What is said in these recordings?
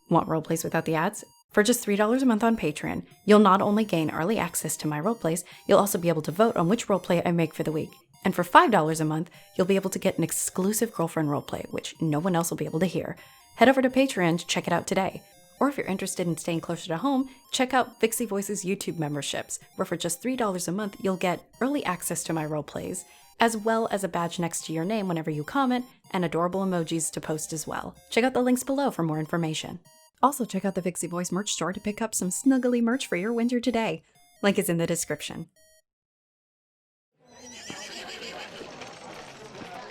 Want roleplays without the ads? For just $3 a month on Patreon, you'll not only gain early access to my roleplays, you'll also be able to vote on which roleplay I make for the week. And for $5 a month, you'll be able to get an exclusive girlfriend roleplay, which no one else will be able to hear. Head over to Patreon to check it out today. Or if you're interested in staying closer to home, check out Vixie Voice's YouTube memberships, where for just $3 a month, you'll get early access to my roleplays, as well as a badge next to your name whenever you comment, and adorable emojis to post as well. Check out the links below for more information. Also, check out the Vixie Voice merch store to pick up some snuggly merch for your winter today. Link is in the description.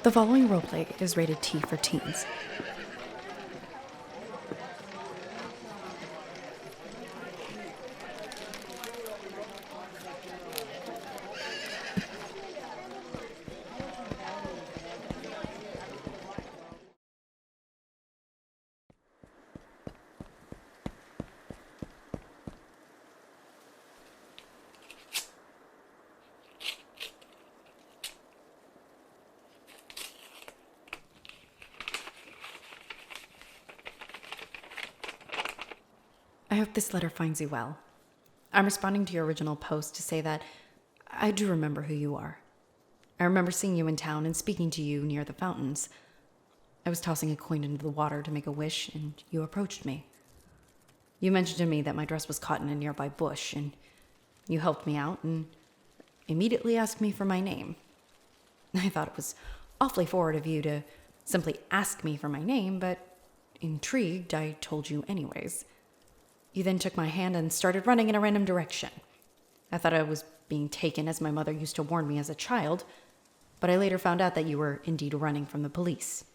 The following roleplay is rated T for teens. I hope this letter finds you well. I'm responding to your original post to say that I do remember who you are. I remember seeing you in town and speaking to you near the fountains. I was tossing a coin into the water to make a wish, and you approached me. You mentioned to me that my dress was caught in a nearby bush, and you helped me out and immediately asked me for my name. I thought it was awfully forward of you to simply ask me for my name, but intrigued, I told you anyways. You then took my hand and started running in a random direction. I thought I was being taken, as my mother used to warn me as a child, but I later found out that you were indeed running from the police.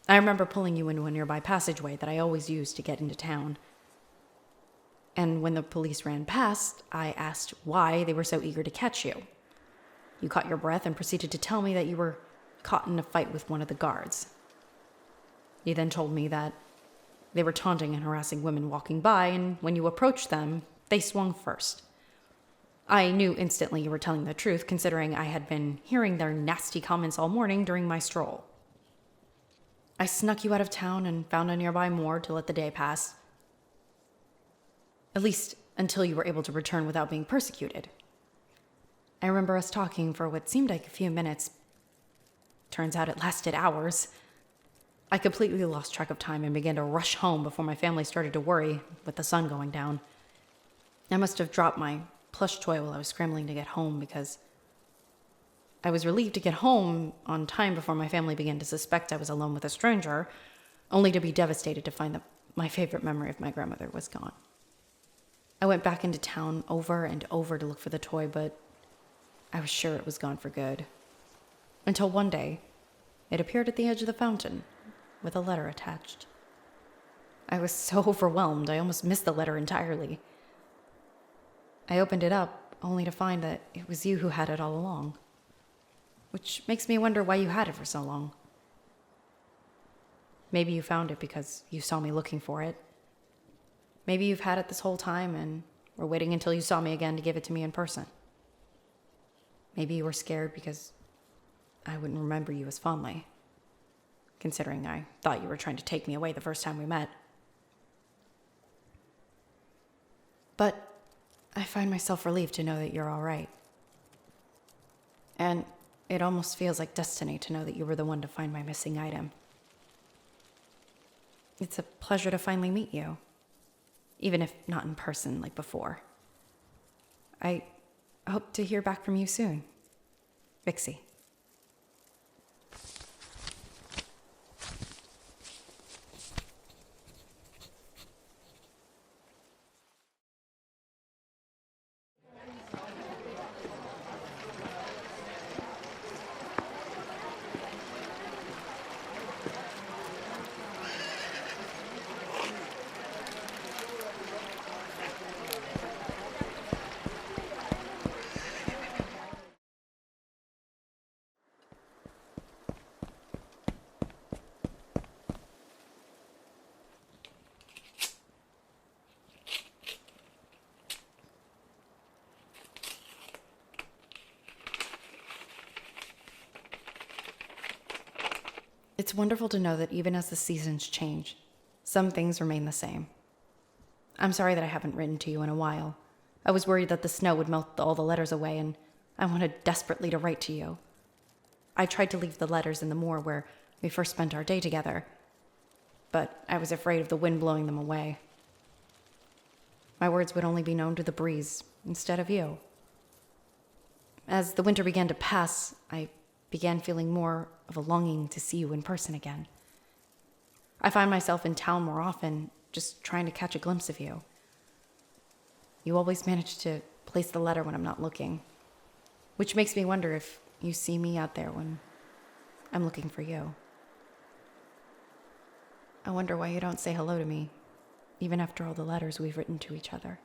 I remember pulling you into a nearby passageway that I always used to get into town. And when the police ran past, I asked why they were so eager to catch you. You caught your breath and proceeded to tell me that you were caught in a fight with one of the guards. You then told me that they were taunting and harassing women walking by, and when you approached them, they swung first. I knew instantly you were telling the truth, considering I had been hearing their nasty comments all morning during my stroll. I snuck you out of town and found a nearby moor to let the day pass. At least until you were able to return without being persecuted. I remember us talking for what seemed like a few minutes. Turns out it lasted hours. I completely lost track of time and began to rush home before my family started to worry with the sun going down. I must have dropped my plush toy while I was scrambling to get home, because I was relieved to get home on time before my family began to suspect I was alone with a stranger, only to be devastated to find that my favorite memory of my grandmother was gone. I went back into town over and over to look for the toy, but I was sure it was gone for good. Until one day, it appeared at the edge of the fountain, with a letter attached. I was so overwhelmed, I almost missed the letter entirely. I opened it up, only to find that it was you who had it all along. Which makes me wonder why you had it for so long. Maybe you found it because you saw me looking for it. Maybe you've had it this whole time and were waiting until you saw me again to give it to me in person. Maybe you were scared because I wouldn't remember you as fondly, considering I thought you were trying to take me away the first time we met. But I find myself relieved to know that you're all right. And it almost feels like destiny to know that you were the one to find my missing item. It's a pleasure to finally meet you, even if not in person like before. I hope to hear back from you soon. Vixie. It's wonderful to know that even as the seasons change, some things remain the same. I'm sorry that I haven't written to you in a while. I was worried that the snow would melt all the letters away, and I wanted desperately to write to you. I tried to leave the letters in the moor where we first spent our day together, but I was afraid of the wind blowing them away. My words would only be known to the breeze instead of you. As the winter began to pass, I began feeling more of a longing to see you in person again. I find myself in town more often, just trying to catch a glimpse of you. You always manage to place the letter when I'm not looking, which makes me wonder if you see me out there when I'm looking for you. I wonder why you don't say hello to me, even after all the letters we've written to each other.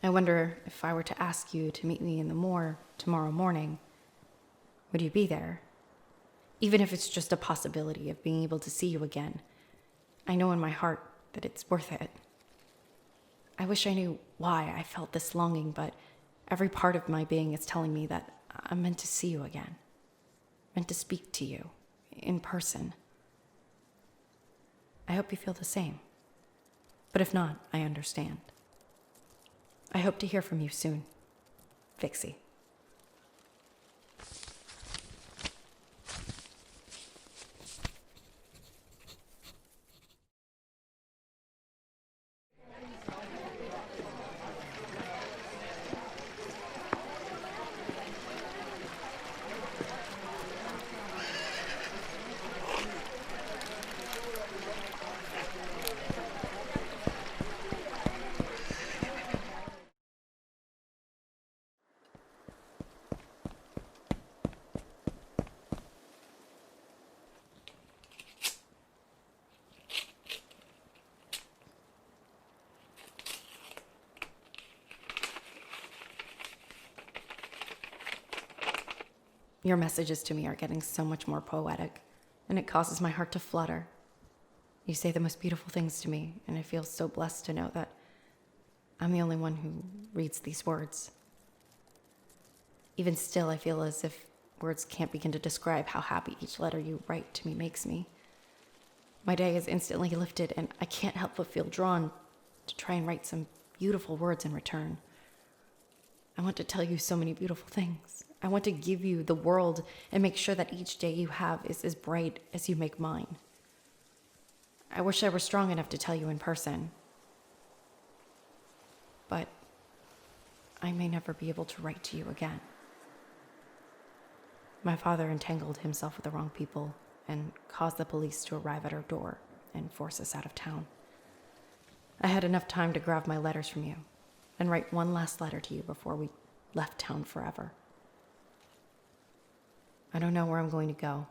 I wonder if I were to ask you to meet me in the moor tomorrow morning, would you be there? Even if it's just a possibility of being able to see you again, I know in my heart that it's worth it. I wish I knew why I felt this longing, but every part of my being is telling me that I'm meant to see you again, meant to speak to you in person. I hope you feel the same, but if not, I understand. I hope to hear from you soon, Vixie. Your messages to me are getting so much more poetic, and it causes my heart to flutter. You say the most beautiful things to me, and I feel so blessed to know that I'm the only one who reads these words. Even still, I feel as if words can't begin to describe how happy each letter you write to me makes me. My day is instantly lifted, and I can't help but feel drawn to try and write some beautiful words in return. I want to tell you so many beautiful things. I want to give you the world and make sure that each day you have is as bright as you make mine. I wish I were strong enough to tell you in person, but I may never be able to write to you again. My father entangled himself with the wrong people and caused the police to arrive at our door and force us out of town. I had enough time to grab my letters from you and write one last letter to you before we left town forever. I don't know where I'm going to go,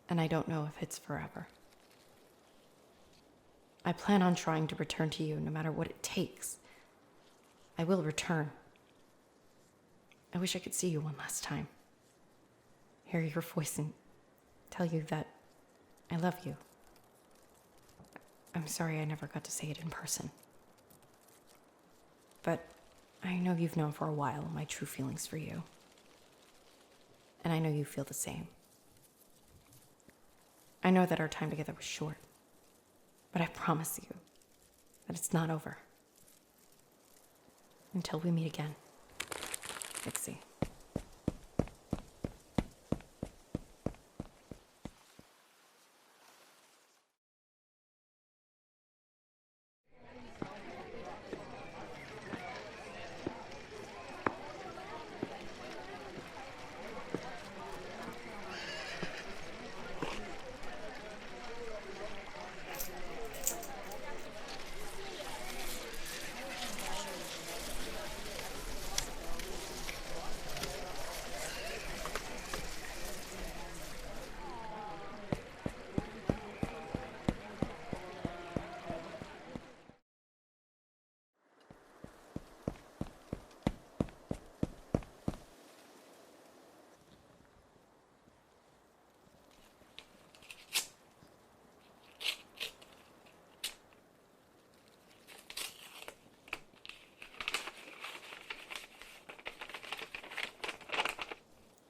and I don't know if it's forever. I plan on trying to return to you no matter what it takes. I will return. I wish I could see you one last time, hear your voice and tell you that I love you. I'm sorry I never got to say it in person. But I know you've known for a while my true feelings for you. And I know you feel the same. I know that our time together was short, but I promise you that it's not over. Until we meet again, Vixie.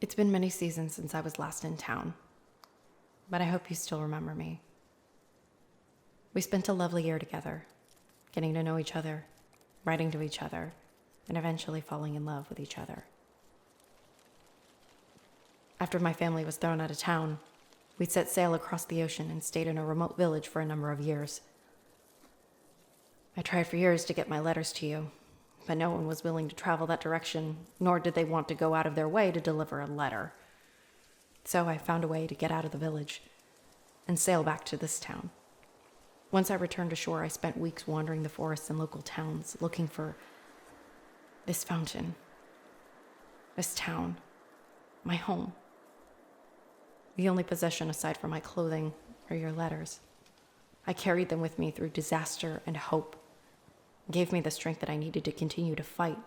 It's been many seasons since I was last in town. but I hope you still remember me. We spent a lovely year together, getting to know each other, writing to each other, and eventually falling in love with each other. After my family was thrown out of town, we'd set sail across the ocean and stayed in a remote village for a number of years. I tried for years to get my letters to you, but no one was willing to travel that direction, nor did they want to go out of their way to deliver a letter. So I found a way to get out of the village and sail back to this town. Once I returned to shore, I spent weeks wandering the forests and local towns looking for this fountain, this town, my home. The only possession aside from my clothing are your letters. I carried them with me through disaster and hope, gave me the strength that I needed to continue to fight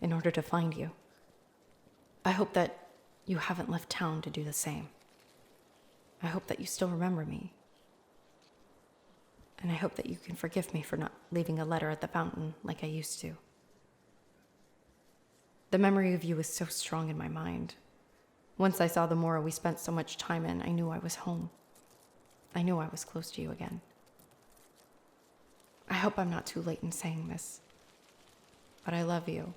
in order to find you. I hope that you haven't left town to do the same. I hope that you still remember me. And I hope that you can forgive me for not leaving a letter at the fountain like I used to. The memory of you is so strong in my mind. Once I saw the Mora we spent so much time in, I knew I was home. I knew I was close to you again. I hope I'm not too late in saying this, but I love you,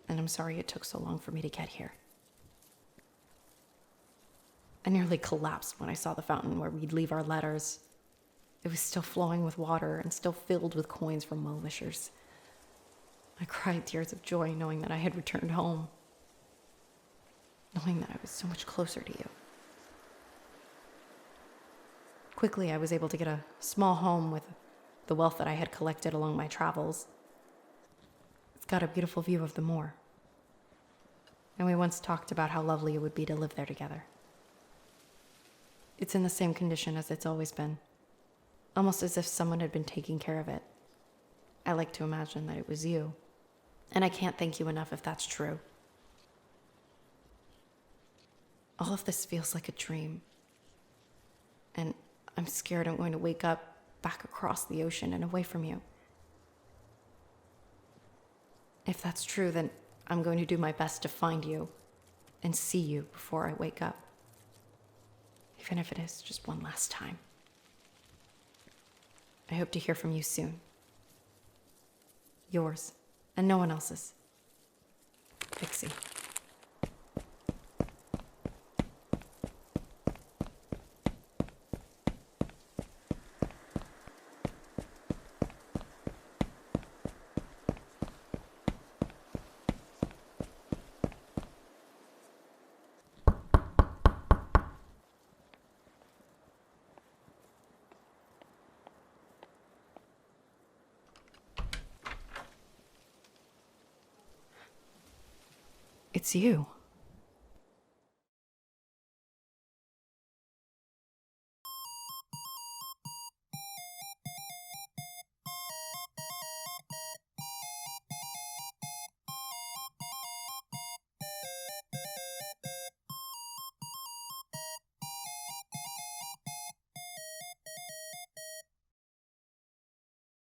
and I'm sorry it took so long for me to get here. I nearly collapsed when I saw the fountain where we'd leave our letters. It was still flowing with water and still filled with coins from well-wishers. I cried tears of joy knowing that I had returned home, knowing that I was so much closer to you. Quickly, I was able to get a small home with the wealth that I had collected along my travels. It's got a beautiful view of the moor. And we once talked about how lovely it would be to live there together. It's in the same condition as it's always been, almost as if someone had been taking care of it. I like to imagine that it was you, and I can't thank you enough if that's true. All of this feels like a dream, and I'm scared I'm going to wake up back across the ocean and away from you. If that's true, then I'm going to do my best to find you and see you before I wake up, even if it is just one last time. I hope to hear from you soon. Yours, and no one else's, Vixie. It's you.